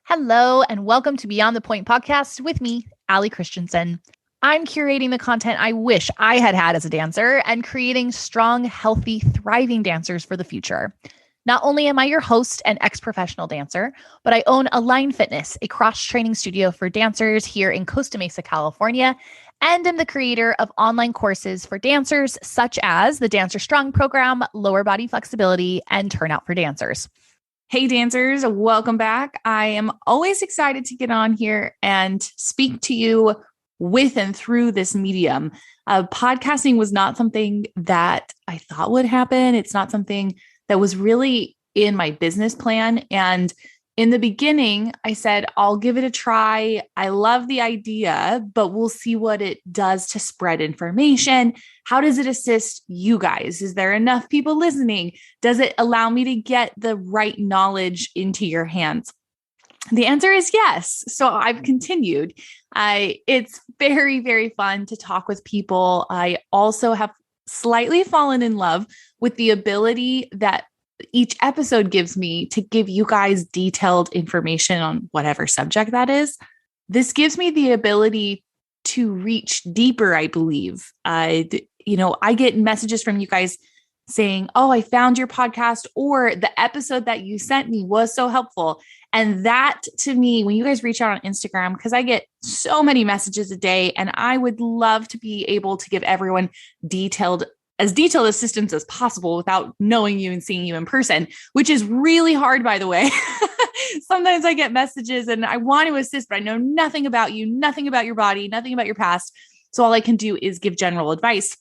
Hello, and welcome to Beyond the Point podcast with me, Allie Christensen. I'm curating the content I wish I had had as a dancer and creating strong, healthy, thriving dancers for the future. Not only am I your host and ex-professional dancer, but I own Align Fitness, a cross-training studio for dancers here in Costa Mesa, California, and am the creator of online courses for dancers such as the Dancer Strong program, Lower Body Flexibility, and Turnout for Dancers. Hey dancers, welcome back. I am always excited to get on here and speak to you with and through this medium. Podcasting was not something that I thought would happen. It's not something that was really in my business plan. And in the beginning, I said, I'll give it a try. I love the idea, but we'll see what it does to spread information. How does it assist you guys? Is there enough people listening? Does it allow me to get the right knowledge into your hands? The answer is yes. So I've continued. It's very, very fun to talk with people. I also have slightly fallen in love with the ability that each episode gives me to give you guys detailed information on whatever subject that is. This gives me the ability to reach deeper, I believe. I get messages from you guys saying, oh, I found your podcast, or the episode that you sent me was so helpful. And that to me, when you guys reach out on Instagram, because I get so many messages a day, and I would love to be able to give everyone as detailed assistance as possible without knowing you and seeing you in person, which is really hard, by the way. Sometimes I get messages and I want to assist, but I know nothing about you, nothing about your body, nothing about your past. So all I can do is give general advice.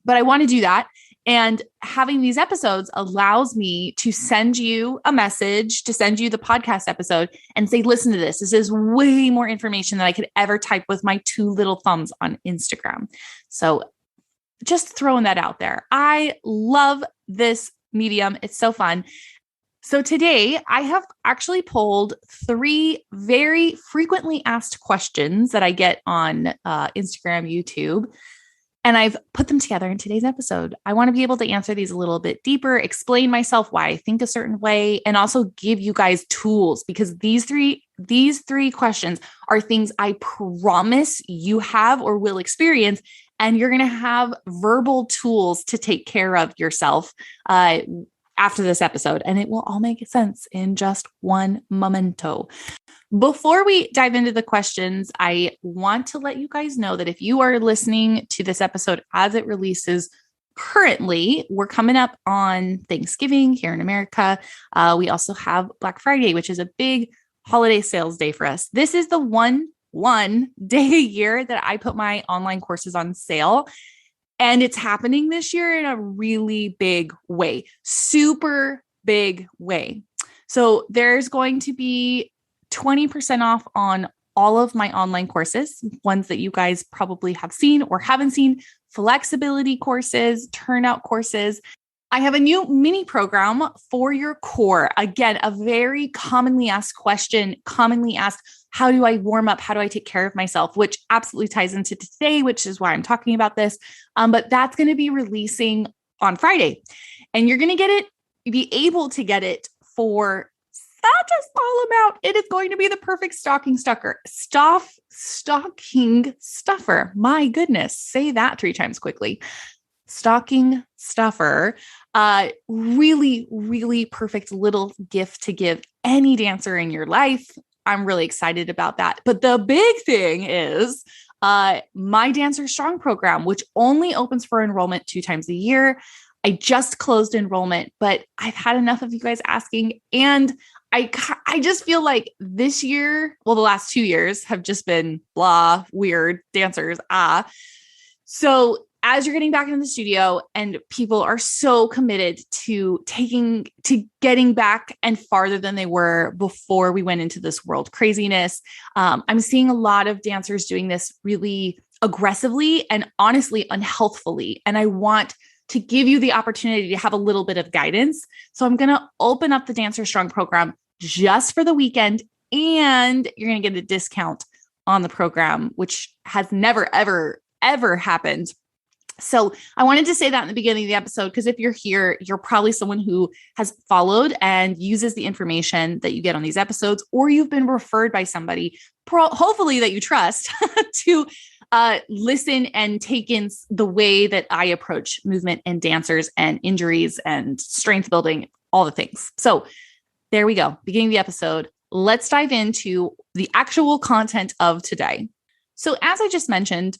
But I want to do that. And having these episodes allows me to send you a message, to send you the podcast episode and say, listen to this. This is way more information than I could ever type with my two little thumbs on Instagram. So just throwing that out there. I love this medium. It's so fun. So today I have actually pulled 3 very frequently asked questions that I get on Instagram, YouTube, and I've put them together in today's episode. I want to be able to answer these a little bit deeper, explain myself, why I think a certain way, and also give you guys tools, because these three questions are things I promise you have or will experience. And you're going to have verbal tools to take care of yourself after this episode. And it will all make sense in just one momento. Before we dive into the questions, I want to let you guys know that if you are listening to this episode as it releases currently, we're coming up on Thanksgiving here in America. We also have Black Friday, which is a big holiday sales day for us. This is the one day a year that I put my online courses on sale. And it's happening this year in a really big way, super big way. So there's going to be 20% off on all of my online courses, ones that you guys probably have seen or haven't seen, flexibility courses, turnout courses. I have a new mini program for your core. Again, a very commonly asked question, commonly asked, how do I warm up? How do I take care of myself? Which absolutely ties into today, which is why I'm talking about this. But that's going to be releasing on Friday. And you're going to be able to get it for such a small amount. It is going to be the perfect stocking stuffer. Stocking stuffer. My goodness. Say that 3 times quickly. Stocking stuffer. Really, really perfect little gift to give any dancer in your life. I'm really excited about that. But the big thing is my Dancer Strong program, which only opens for enrollment 2 times a year. I just closed enrollment, but I've had enough of you guys asking. And I just feel like this year, the last 2 years have just been blah, weird dancers. So as you're getting back into the studio and people are so committed to getting back and farther than they were before we went into this world craziness, I'm seeing a lot of dancers doing this really aggressively and honestly unhealthfully. And I want to give you the opportunity to have a little bit of guidance. So I'm going to open up the Dancer Strong program just for the weekend, and you're going to get a discount on the program, which has never, ever, ever happened So I wanted to say that in the beginning of the episode, because if you're here, you're probably someone who has followed and uses the information that you get on these episodes, or you've been referred by somebody, hopefully that you trust, to listen and take in the way that I approach movement and dancers and injuries and strength building, all the things. So there we go. Beginning of the episode. Let's dive into the actual content of today. So as I just mentioned,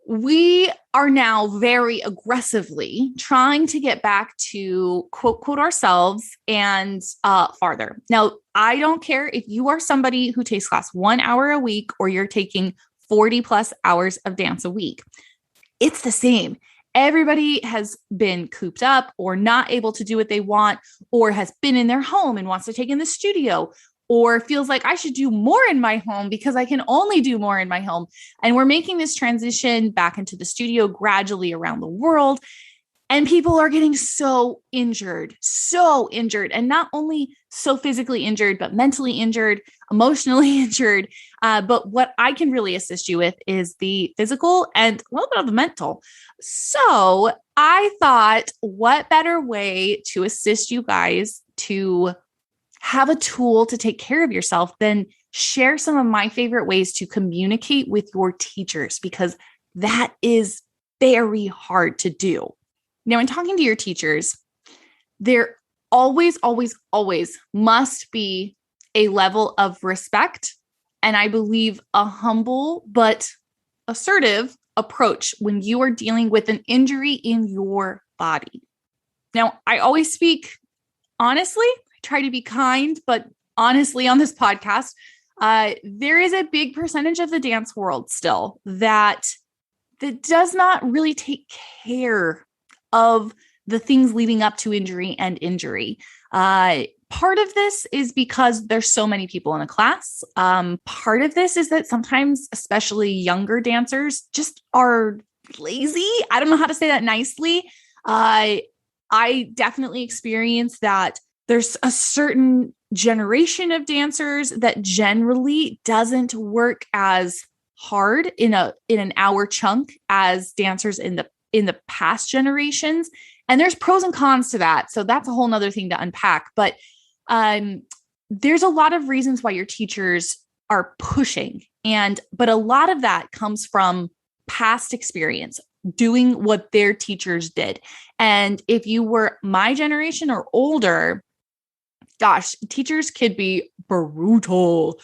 we are now very aggressively trying to get back to quote ourselves and farther. Now, I don't care if you are somebody who takes class 1 hour a week or you're taking 40 plus hours of dance a week. It's the same. Everybody has been cooped up or not able to do what they want, or has been in their home and wants to take in the studio, or feels like I should do more in my home because I can only do more in my home. And we're making this transition back into the studio gradually around the world. And people are getting so injured, and not only so physically injured, but mentally injured, emotionally injured. But what I can really assist you with is the physical and a little bit of the mental. So I thought, what better way to assist you guys to have a tool to take care of yourself than share some of my favorite ways to communicate with your teachers, because that is very hard to do. Now, in talking to your teachers, there always must be a level of respect, and I believe a humble but assertive approach when you are dealing with an injury in your body. Now, I always speak honestly. Try to be kind, but honestly, on this podcast, there is a big percentage of the dance world still that does not really take care of the things leading up to injury and injury. Part of this is because there's so many people in a class. Part of this is that sometimes, especially younger dancers, just are lazy. I don't know how to say that nicely. I definitely experienced that. There's a certain generation of dancers that generally doesn't work as hard in an hour chunk as dancers in the past generations. And there's pros and cons to that. So that's a whole nother thing to unpack. But there's a lot of reasons why your teachers are pushing. But a lot of that comes from past experience, doing what their teachers did. And if you were my generation or older, gosh, teachers could be brutal.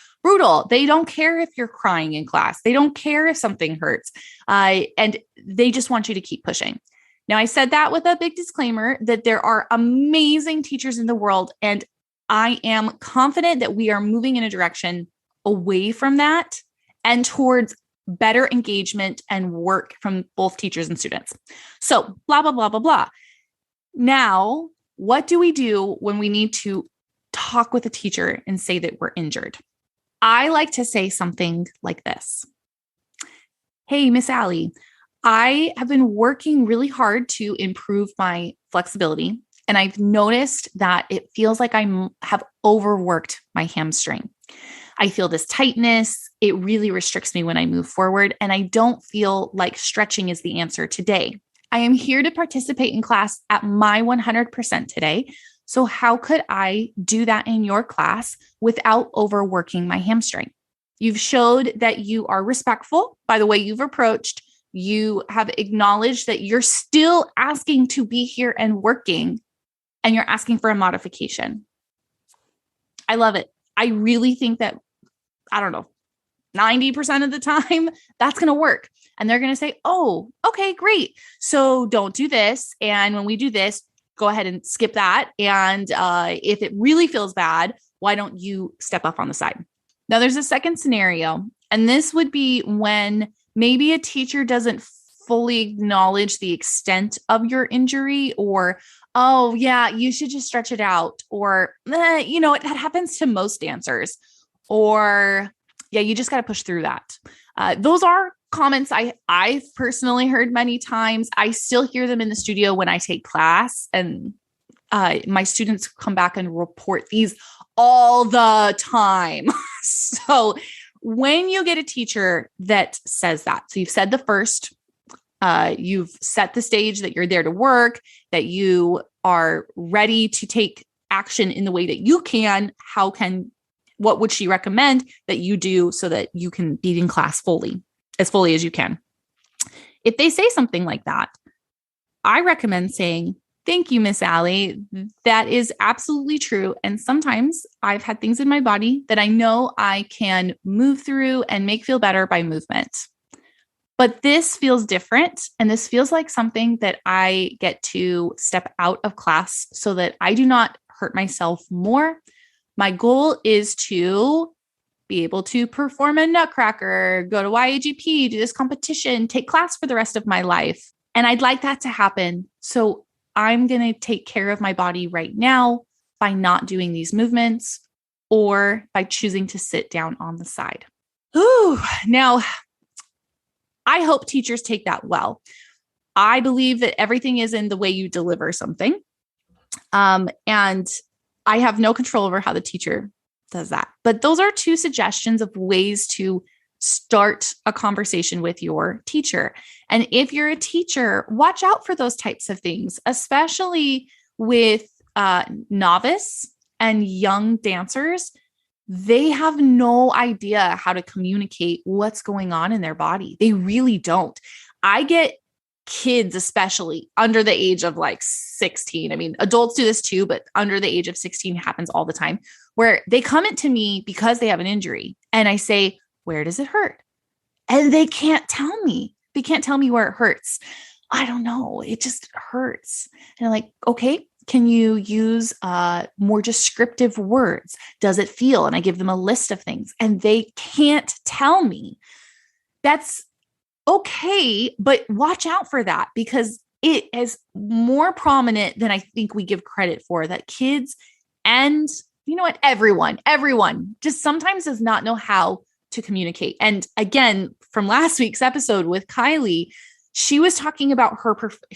They don't care if you're crying in class. They don't care if something hurts. And they just want you to keep pushing. Now, I said that with a big disclaimer that there are amazing teachers in the world. And I am confident that we are moving in a direction away from that and towards better engagement and work from both teachers and students. So blah, blah, blah, blah, blah. Now, what do we do when we need to talk with a teacher and say that we're injured? I like to say something like this. Hey, Miss Allie, I have been working really hard to improve my flexibility, and I've noticed that it feels like I have overworked my hamstring. I feel this tightness. It really restricts me when I move forward, and I don't feel like stretching is the answer today. I am here to participate in class at my 100% today. So how could I do that in your class without overworking my hamstring? You've showed that you are respectful by the way you've approached. You have acknowledged that you're still asking to be here and working, and you're asking for a modification. I love it. I really think that, 90% of the time, that's going to work. And they're going to say, oh, okay, great. So don't do this. And when we do this, go ahead and skip that. And if it really feels bad, why don't you step up on the side? Now, there's a second scenario, and this would be when maybe a teacher doesn't fully acknowledge the extent of your injury, or, oh, yeah, you should just stretch it out, or, that happens to most dancers, or, yeah, you just got to push through that. Those are comments I've personally heard many times. I still hear them in the studio when I take class, and my students come back and report these all the time. So when you get a teacher that says that, so you've said the first, You've set the stage that you're there to work, that you are ready to take action in the way that you can. What would she recommend that you do so that you can be in class as fully as you can? If they say something like that, I recommend saying, thank you, Miss Allie. That is absolutely true. And sometimes I've had things in my body that I know I can move through and make feel better by movement. But this feels different. And this feels like something that I get to step out of class so that I do not hurt myself more. My goal is to be able to perform a Nutcracker, go to YAGP, do this competition, take class for the rest of my life. And I'd like that to happen. So I'm going to take care of my body right now by not doing these movements or by choosing to sit down on the side. Ooh, now, I hope teachers take that well. I believe that everything is in the way you deliver something. And I have no control over how the teacher does that. But those are two suggestions of ways to start a conversation with your teacher. And if you're a teacher, watch out for those types of things, especially with novice and young dancers. They have no idea how to communicate what's going on in their body. They really don't. I get kids, especially under the age of like 16. I mean, adults do this too, but under the age of 16 happens all the time, where they come into me because they have an injury. And I say, where does it hurt? And they can't tell me. They can't tell me where it hurts. I don't know. It just hurts. And I'm like, okay, can you use more descriptive words? Does it feel? And I give them a list of things and they can't tell me. That's okay, but watch out for that because it is more prominent than I think we give credit for, that kids and you know what, everyone just sometimes does not know how to communicate. And again, from last week's episode with Kylie, she was talking about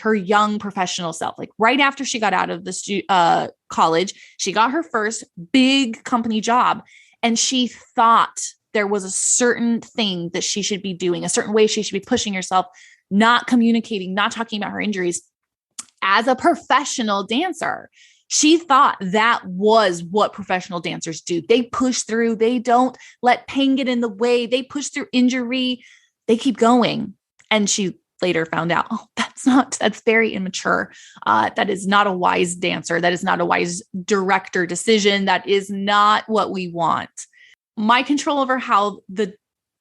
her young professional self. Like right after she got out of the college, she got her first big company job and she thought there was a certain thing that she should be doing, a certain way she should be pushing herself, not communicating, not talking about her injuries. As a professional dancer, she thought that was what professional dancers do. They push through. They don't let pain get in the way. They push through injury. They keep going. And she later found out, oh, that's very immature. That is not a wise dancer. That is not a wise director decision. That is not what we want. My control over how the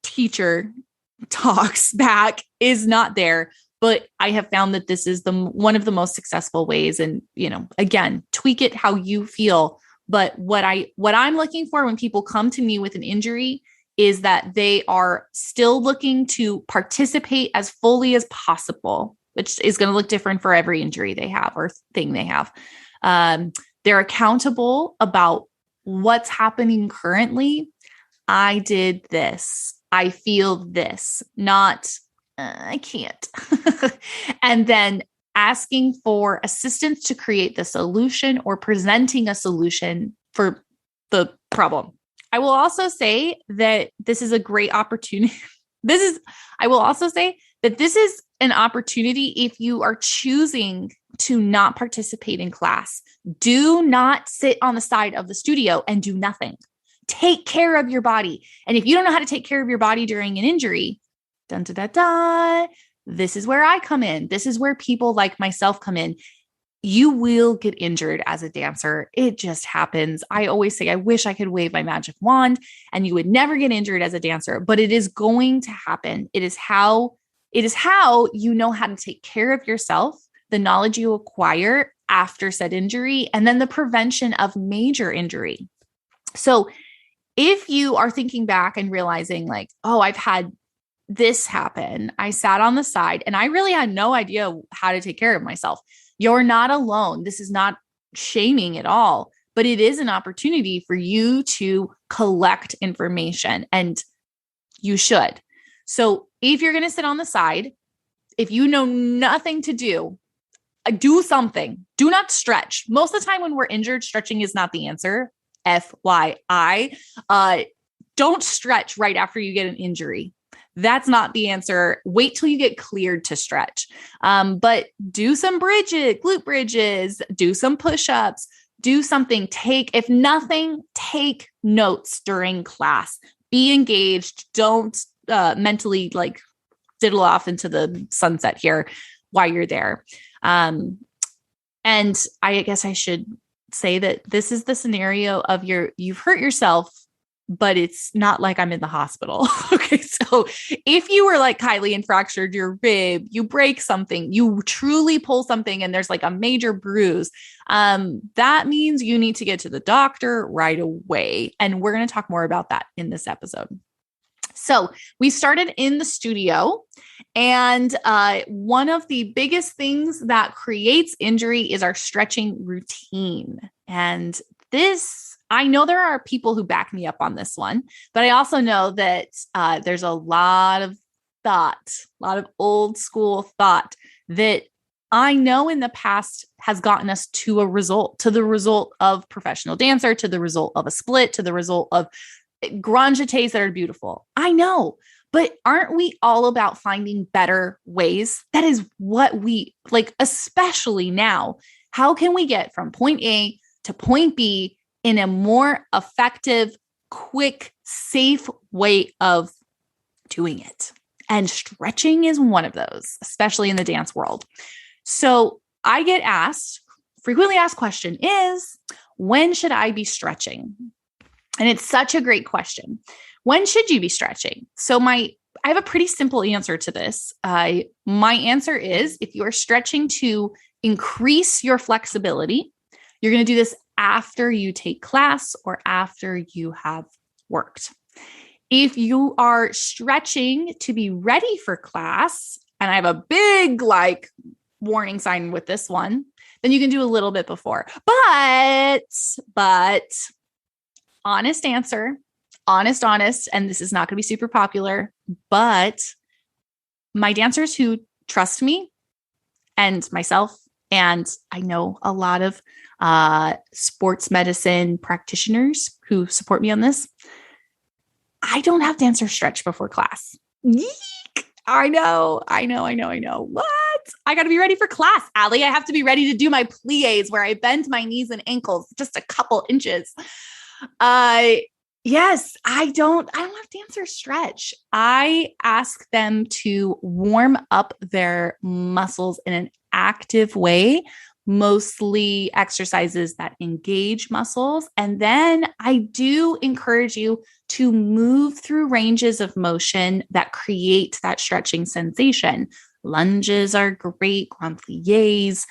teacher talks back is not there, but I have found that this is one of the most successful ways. And, again, tweak it how you feel. But what I'm looking for when people come to me with an injury is that they are still looking to participate as fully as possible, which is going to look different for every injury they have or thing they have. They're accountable about what's happening currently. I did this. I feel this, not I can't. And then asking for assistance to create the solution or presenting a solution for the problem. I will also say that this is a great opportunity. I will also say that this is an opportunity if you are choosing to not participate in class. Do not sit on the side of the studio and do nothing. Take care of your body. And if you don't know how to take care of your body during an injury, dun, dun, dun, dun, this is where I come in. This is where people like myself come in. You will get injured as a dancer. It just happens. I always say, I wish I could wave my magic wand and you would never get injured as a dancer, but it is going to happen. It is how you know how to take care of yourself, the knowledge you acquire after said injury, and then the prevention of major injury. So if you are thinking back and realizing like, oh, I've had this happen, I sat on the side and I really had no idea how to take care of myself. You're not alone. This is not shaming at all, but it is an opportunity for you to collect information and you should. So if you're going to sit on the side, if you know nothing to do something. Do not stretch. Most of the time when we're injured, stretching is not the answer. FYI, don't stretch right after you get an injury. That's not the answer. Wait till you get cleared to stretch. But do some bridges, glute bridges, do some push-ups, do something. If nothing, take notes during class. Be engaged. Don't mentally like diddle off into the sunset here while you're there. And I guess I should say that this is the scenario of you've hurt yourself, but it's not like I'm in the hospital. Okay. So if you were like Kylie and fractured your rib, you break something, you truly pull something and there's like a major bruise, that means you need to get to the doctor right away. And we're going to talk more about that in this episode. So we started in the studio, and one of the biggest things that creates injury is our stretching routine. And this, I know there are people who back me up on this one, but I also know that there's a lot of old school thought that I know in the past has gotten us to the result of professional dancer, to the result of a split, to the result of grand jetés that are beautiful. I know, but aren't we all about finding better ways? That is what we like, especially now. How can we get from point A to point B in a more effective, quick, safe way of doing it? And stretching is one of those, especially in the dance world. So I get frequently asked question is, when should I be stretching? And it's such a great question. When should you be stretching? So I have a pretty simple answer to this. My answer is, if you are stretching to increase your flexibility, you're going to do this after you take class or after you have worked. If you are stretching to be ready for class, and I have a big warning sign with this one, then you can do a little bit before. But honest answer, honest, and this is not going to be super popular, but my dancers who trust me and myself, and I know a lot of sports medicine practitioners who support me on this, I don't have dancers stretch before class. Yeek! I know. What? I got to be ready for class, Allie. I have to be ready to do my plies where I bend my knees and ankles just a couple inches. Yes, I don't have dancers stretch. I ask them to warm up their muscles in an active way, mostly exercises that engage muscles. And then I do encourage you to move through ranges of motion that create that stretching sensation. Lunges are great, grand pliés,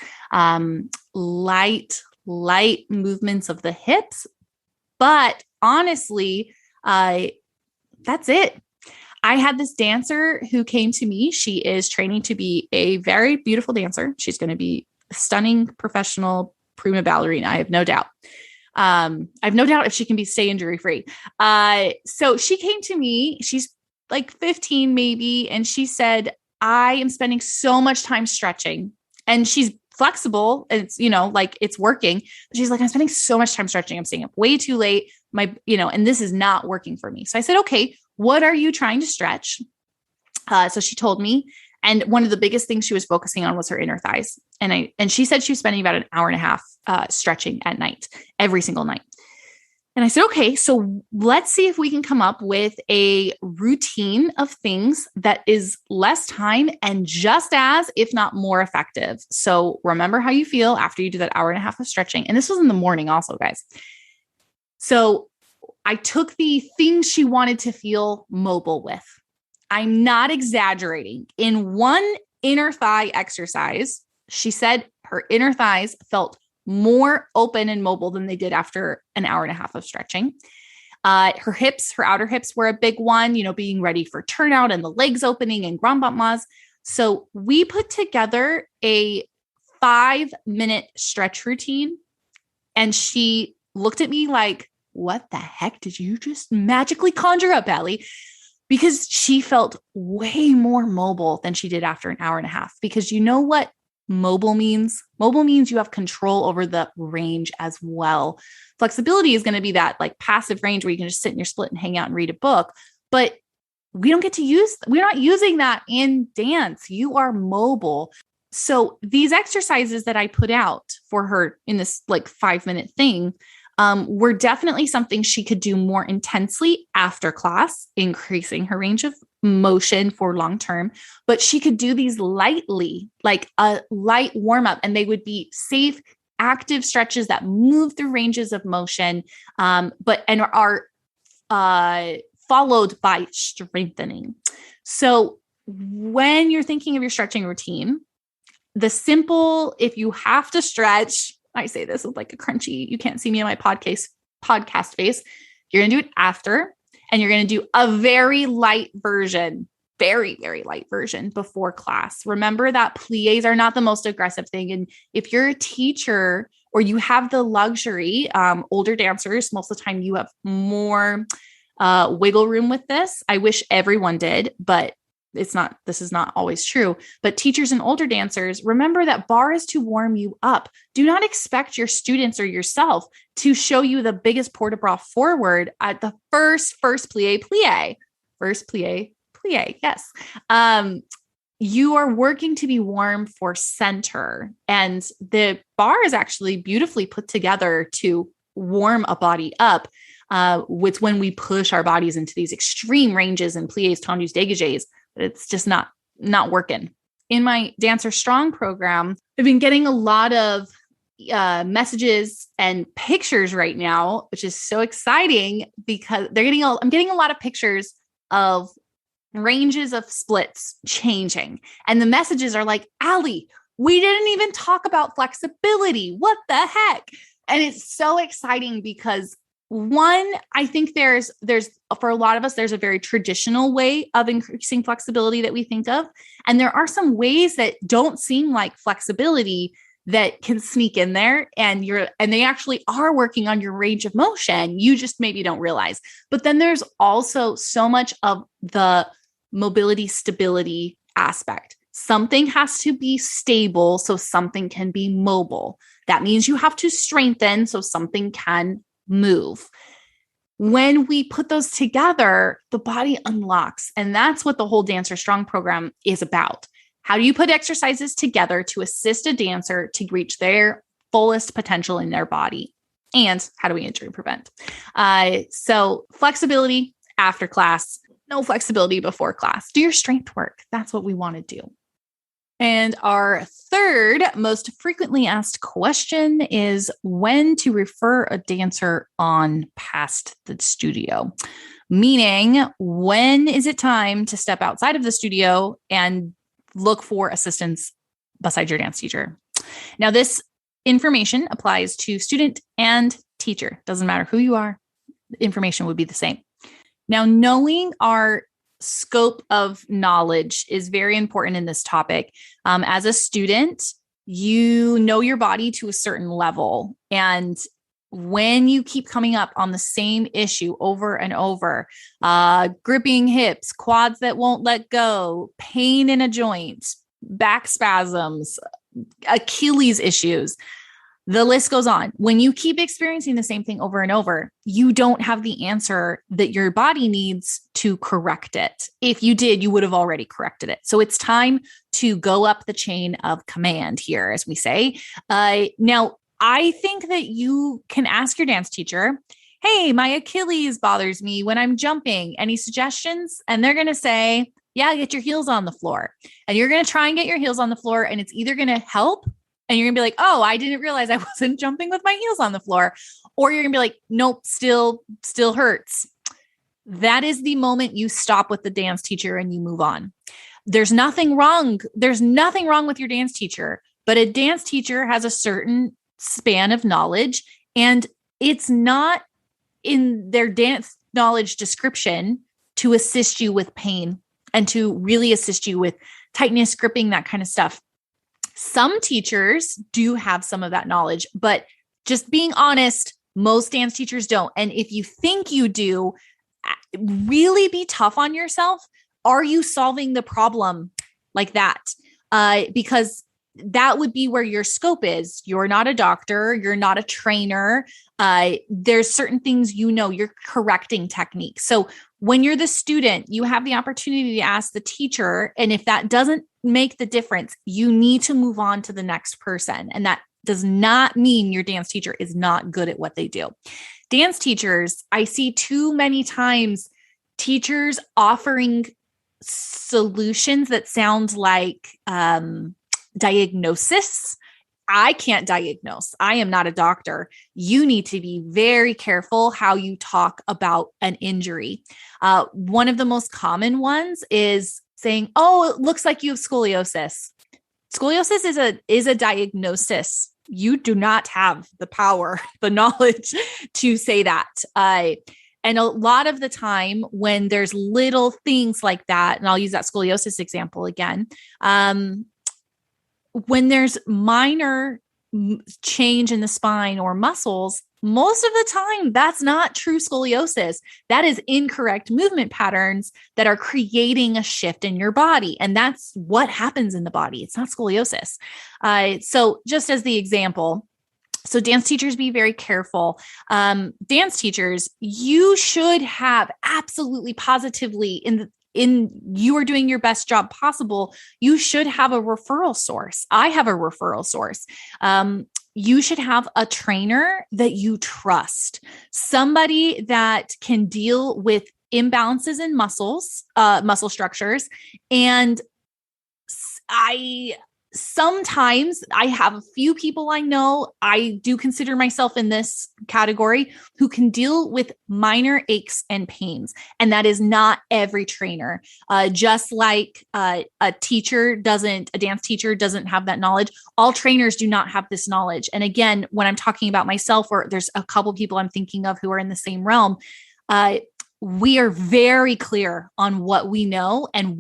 light movements of the hips. But honestly, that's it. I had this dancer who came to me. She is training to be a very beautiful dancer. She's going to be a stunning professional prima ballerina. I have no doubt. I have no doubt if she can stay injury free. So she came to me. She's like 15 maybe. And she said, I am spending so much time stretching. And she's flexible. It's, it's working. But she's like, I'm spending so much time stretching. I'm staying up way too late. And this is not working for me. So I said, okay, what are you trying to stretch? So she told me, and one of the biggest things she was focusing on was her inner thighs. And she said she was spending about an hour and a half stretching at night, every single night. And I said, okay, so let's see if we can come up with a routine of things that is less time and just as, if not more effective. So remember how you feel after you do that hour and a half of stretching. And this was in the morning also, guys. So I took the things she wanted to feel mobile with. I'm not exaggerating. In one inner thigh exercise, she said her inner thighs felt more open and mobile than they did after an hour and a half of stretching. Her outer hips were a big one, being ready for turnout and the legs opening and grand battements. So we put together a 5-minute stretch routine, and she looked at me like, what the heck did you just magically conjure up, Allie? Because she felt way more mobile than she did after an hour and a half. Because you know what mobile means? Mobile means you have control over the range as well. Flexibility is going to be that passive range where you can just sit in your split and hang out and read a book. But we're not using that in dance. You are mobile. So these exercises that I put out for her in this like 5-minute thing, were definitely something she could do more intensely after class, increasing her range of motion for long-term, but she could do these lightly, like a light warm-up, and they would be safe, active stretches that move through ranges of motion, and are followed by strengthening. So when you're thinking of your stretching routine, if you have to stretch, I say this with like a crunchy, you can't see me in my podcast face. You're going to do it after, and you're going to do a very light version, very, very light version before class. Remember that plies are not the most aggressive thing. And if you're a teacher or you have the luxury, older dancers, most of the time you have more wiggle room with this. I wish everyone did, but this is not always true. But teachers and older dancers, remember that barre is to warm you up. Do not expect your students or yourself to show you the biggest port de bras forward at the first plie. Yes. You are working to be warm for center, and the barre is actually beautifully put together to warm a body up. With when we push our bodies into these extreme ranges and plies, tendus, dégagés, it's just not working. In my Dancer Strong program, I've been getting a lot of messages and pictures right now, which is so exciting because I'm getting a lot of pictures of ranges of splits changing. And the messages are like, Allie, we didn't even talk about flexibility. What the heck? And it's so exciting because one, I think there's for a lot of us, there's a very traditional way of increasing flexibility that we think of. And there are some ways that don't seem like flexibility that can sneak in there, and they actually are working on your range of motion. You just maybe don't realize. But then there's also so much of the mobility stability aspect. Something has to be stable so something can be mobile. That means you have to strengthen so something can move. When we put those together, the body unlocks. And that's what the whole Dancer Strong program is about. How do you put exercises together to assist a dancer to reach their fullest potential in their body? And how do we injury prevent? So flexibility after class, no flexibility before class. Do your strength work. That's what we want to do. And our third most frequently asked question is when to refer a dancer on past the studio. Meaning, when is it time to step outside of the studio and look for assistance beside your dance teacher? Now, this information applies to student and teacher. Doesn't matter who you are, the information would be the same. Now, knowing our scope of knowledge is very important in this topic. As a student, you know your body to a certain level. And when you keep coming up on the same issue over and over, gripping hips, quads that won't let go, pain in a joint, back spasms, Achilles issues, the list goes on. When you keep experiencing the same thing over and over, you don't have the answer that your body needs to correct it. If you did, you would have already corrected it. So it's time to go up the chain of command here, as we say. Now, I think that you can ask your dance teacher, hey, my Achilles bothers me when I'm jumping. Any suggestions? And they're going to say, yeah, get your heels on the floor. And you're going to try and get your heels on the floor, and it's either going to help, and you're going to be like, oh, I didn't realize I wasn't jumping with my heels on the floor. Or you're going to be like, nope, still hurts. That is the moment you stop with the dance teacher and you move on. There's nothing wrong. There's nothing wrong with your dance teacher, but a dance teacher has a certain span of knowledge, and it's not in their dance knowledge description to assist you with pain and to really assist you with tightness, gripping, that kind of stuff. Some teachers do have some of that knowledge, but just being honest, most dance teachers don't. And if you think you do, really be tough on yourself. Are you solving the problem like that? Because that would be where your scope is. You're not a doctor. You're not a trainer. There's certain things, you're correcting techniques. So when you're the student, you have the opportunity to ask the teacher. And if that doesn't make the difference, you need to move on to the next person. And that does not mean your dance teacher is not good at what they do. Dance teachers, I see too many times teachers offering solutions that sound like diagnosis. I can't diagnose. I am not a doctor. You need to be very careful how you talk about an injury. One of the most common ones is saying, "Oh, it looks like you have scoliosis." Scoliosis is a diagnosis. You do not have the power, the knowledge to say that. And a lot of the time when there's little things like that, and I'll use that scoliosis example again, when there's minor change in the spine or muscles, most of the time that's not true scoliosis. That is incorrect movement patterns that are creating a shift in your body. And that's what happens in the body. It's not scoliosis. So just as the example, so dance teachers, be very careful. Dance teachers, you should have absolutely positively in you are doing your best job possible. You should have a referral source. I have a referral source. You should have a trainer that you trust, somebody that can deal with imbalances in muscle structures. And sometimes I have a few people I know, I do consider myself in this category, who can deal with minor aches and pains. And that is not every trainer. Just like a dance teacher doesn't have that knowledge. All trainers do not have this knowledge. And again, when I'm talking about myself, or there's a couple people I'm thinking of who are in the same realm, we are very clear on what we know and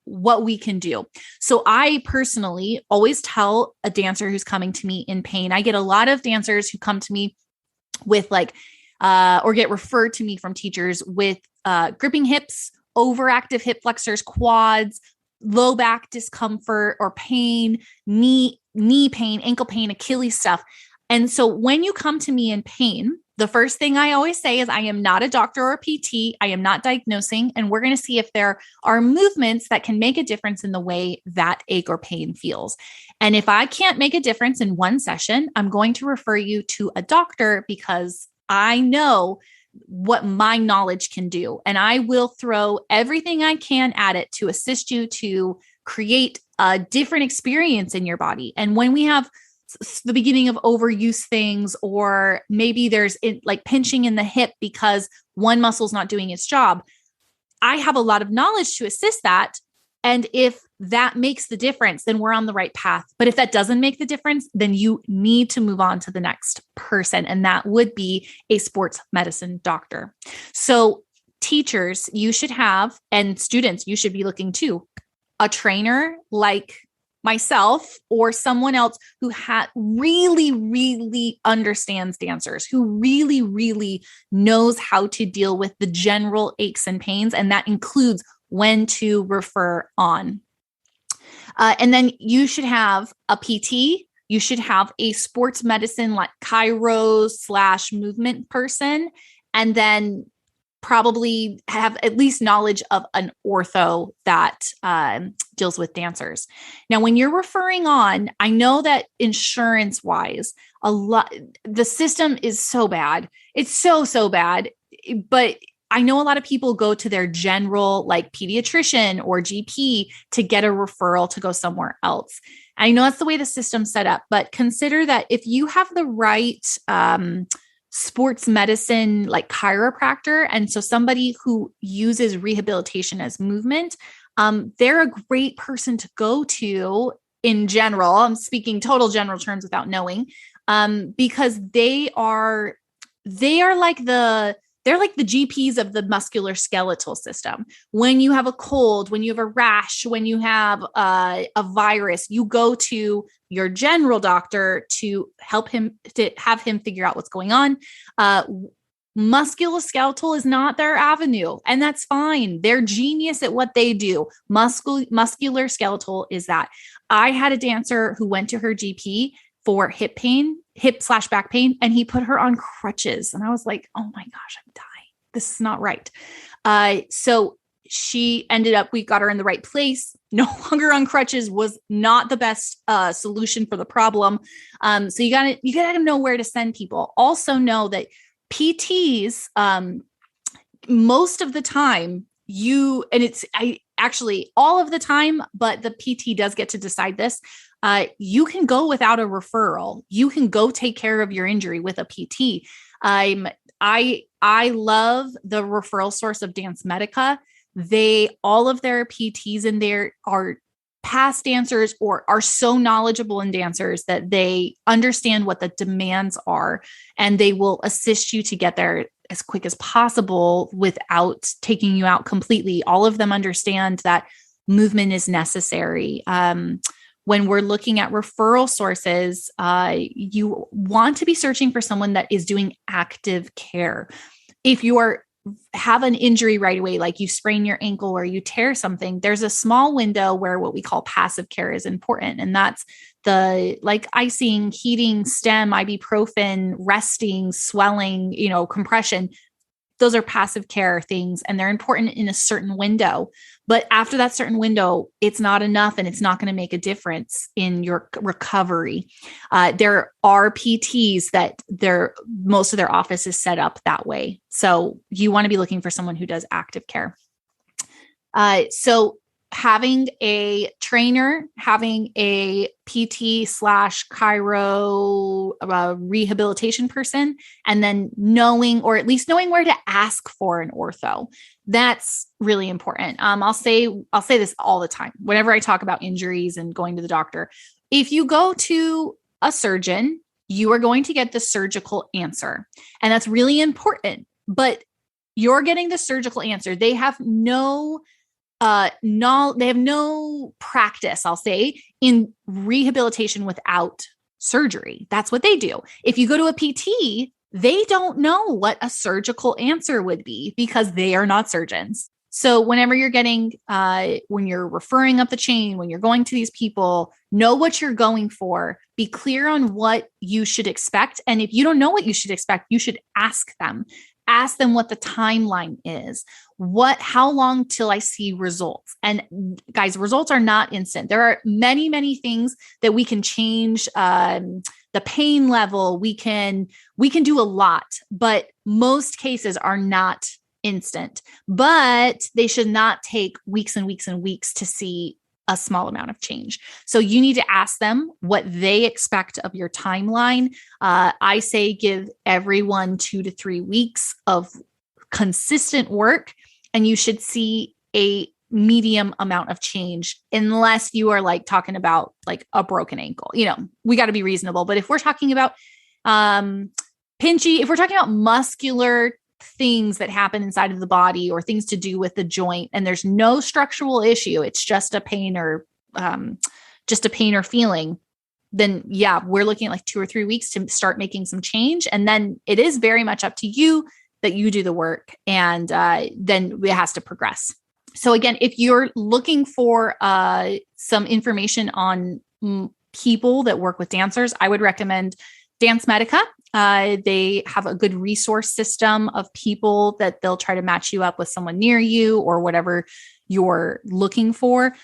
what we can do. So I personally always tell a dancer who's coming to me in pain. I get a lot of dancers who come to me with or get referred to me from teachers with gripping hips, overactive hip flexors, quads, low back discomfort or pain, knee pain, ankle pain, Achilles stuff. And so when you come to me in pain, the first thing I always say is I am not a doctor or a PT. I am not diagnosing. And we're going to see if there are movements that can make a difference in the way that ache or pain feels. And if I can't make a difference in one session, I'm going to refer you to a doctor, because I know what my knowledge can do. And I will throw everything I can at it to assist you to create a different experience in your body. And when we have the beginning of overuse things, or maybe there's like pinching in the hip because one muscle's not doing its job, I have a lot of knowledge to assist that. And if that makes the difference, then we're on the right path. But if that doesn't make the difference, then you need to move on to the next person. And that would be a sports medicine doctor. So teachers, you should have, and students, you should be looking to a trainer like myself or someone else who really, really understands dancers, who really, really knows how to deal with the general aches and pains. And that includes when to refer on. And then you should have a PT. You should have a sports medicine like chiro/movement person. And then probably have at least knowledge of an ortho that deals with dancers. Now, when you're referring on, I know that insurance wise, the system is so bad. It's so bad, but I know a lot of people go to their general like pediatrician or GP to get a referral to go somewhere else. I know that's the way the system's set up, but consider that if you have the right sports medicine, like chiropractor, and so somebody who uses rehabilitation as movement, they're a great person to go to in general. I'm speaking total general terms without knowing, because they're like the GPs of the musculoskeletal system. When you have a cold, when you have a rash, when you have a virus, you go to your general doctor to help him, to have him figure out what's going on. Musculoskeletal is not their avenue, and that's fine. They're genius at what they do. Muscular skeletal is that. I had a dancer who went to her GP for hip/back pain, and he put her on crutches. And I was like, oh my gosh, I'm dying. This is not right. So she ended up, we got her in the right place. No longer on crutches was not the best solution for the problem. So you gotta know where to send people. Also know that PTs, most of the time all of the time, but the PT does get to decide this. You can go without a referral. You can go take care of your injury with a PT. I love the referral source of Dance Medica. All of their PTs in there are past dancers or are so knowledgeable in dancers that they understand what the demands are, and they will assist you to get there as quick as possible without taking you out completely. All of them understand that movement is necessary. When we're looking at referral sources, you want to be searching for someone that is doing active care. If you have an injury right away, like you sprain your ankle or you tear something, there's a small window where what we call passive care is important. And that's like icing, heating, stem, ibuprofen, resting, swelling, compression. Those are passive care things, and they're important in a certain window. But after that certain window, it's not enough, and it's not going to make a difference in your recovery. There are PTs that most of their office is set up that way. So you want to be looking for someone who does active care. So having a trainer, having a PT/chiro rehabilitation person, and then knowing where to ask for an ortho. That's really important. I'll say this all the time whenever I talk about injuries and going to the doctor. If you go to a surgeon, you are going to get the surgical answer, and that's really important. But you're getting the surgical answer. They have no practice, I'll say, in rehabilitation without surgery. That's what they do. If you go to a PT, they don't know what a surgical answer would be because they are not surgeons. So whenever you're when you're referring up the chain, when you're going to these people, know what you're going for, be clear on what you should expect. And if you don't know what you should expect, you should ask them. Ask them what the timeline is. How long till I see results? And guys, results are not instant. There are many, many things that we can change. The pain level, we can do a lot, but most cases are not instant. But they should not take weeks and weeks and weeks to see a small amount of change. So you need to ask them what they expect of your timeline. I say give everyone 2 to 3 weeks of consistent work, and you should see a medium amount of change, unless you are like talking about like a broken ankle. We got to be reasonable. But if we're talking about if we're talking about muscular things that happen inside of the body or things to do with the joint, and there's no structural issue, it's just a pain or feeling, then yeah, we're looking at like 2 or 3 weeks to start making some change. And then it is very much up to you that you do the work, and then it has to progress. So again, if you're looking for some information on people that work with dancers, I would recommend Dance Medica. They have a good resource system of people that they'll try to match you up with someone near you or whatever you're looking for.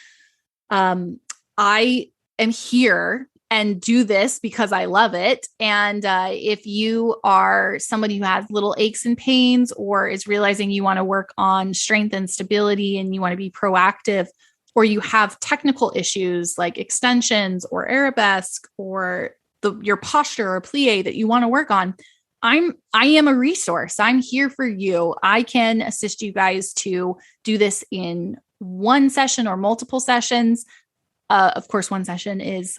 I am here and do this because I love it. And if you are somebody who has little aches and pains or is realizing you want to work on strength and stability and you want to be proactive, or you have technical issues like extensions or arabesque or your posture or plie that you want to work on, I am a resource. I'm here for you. I can assist you guys to do this in one session or multiple sessions. Of course, one session is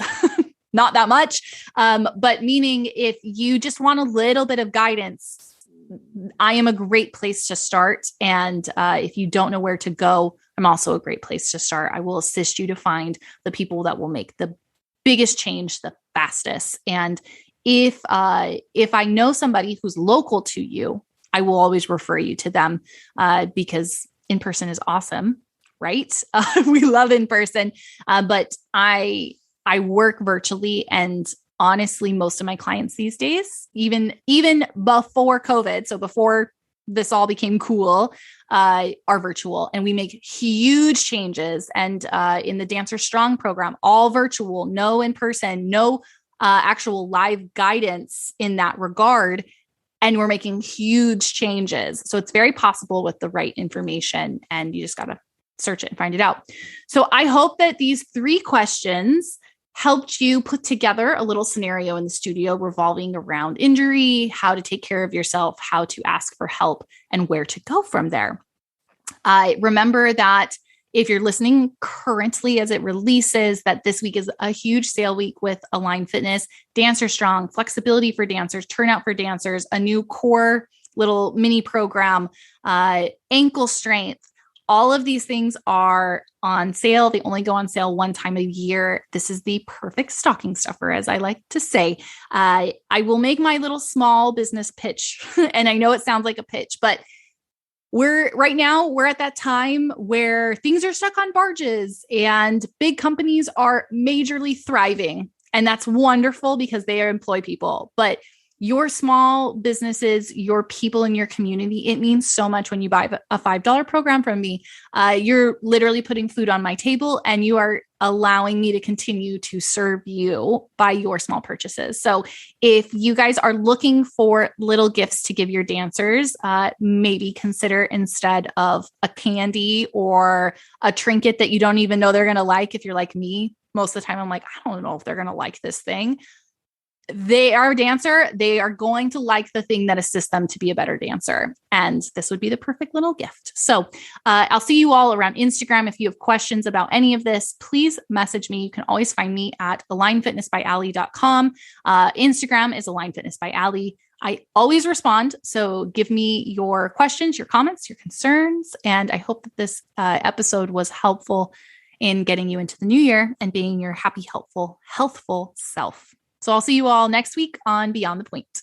not that much, but meaning if you just want a little bit of guidance, I am a great place to start. And if you don't know where to go, I'm also a great place to start. I will assist you to find the people that will make the biggest change the fastest. And if I know somebody who's local to you I will always refer you to them because in person is awesome, right? We love in person, but I work virtually, and honestly, most of my clients these days, even before COVID, so before this all became cool, are virtual, and we make huge changes. And in the Dancer Strong program, all virtual, no in person, no actual live guidance in that regard. And we're making huge changes. So it's very possible with the right information, and you just got to search it and find it out. So I hope that these 3 questions helped you put together a little scenario in the studio revolving around injury, how to take care of yourself, how to ask for help, and where to go from there. Remember that if you're listening currently as it releases, that this week is a huge sale week with Align Fitness, Dancer Strong, flexibility for dancers, turnout for dancers, a new core little mini program, ankle strength. All of these things are on sale. They only go on sale one time a year. This is the perfect stocking stuffer, as I like to say. I will make my little small business pitch. And I know it sounds like a pitch, but we're at that time where things are stuck on barges and big companies are majorly thriving. And that's wonderful because they employ people. But your small businesses, your people in your community, it means so much when you buy a $5 program from me. You're literally putting food on my table, and you are allowing me to continue to serve you by your small purchases. So if you guys are looking for little gifts to give your dancers, maybe consider, instead of a candy or a trinket that you don't even know they're going to like, if you're like me, most of the time I'm like, I don't know if they're going to like this thing. They are a dancer. They are going to like the thing that assists them to be a better dancer. And this would be the perfect little gift. So I'll see you all around Instagram. If you have questions about any of this, please message me. You can always find me at alignfitnessbyally.com. Instagram is alignfitnessbyally. I always respond. So give me your questions, your comments, your concerns. And I hope that this episode was helpful in getting you into the new year and being your happy, helpful, healthful self. So I'll see you all next week on Beyond the Point.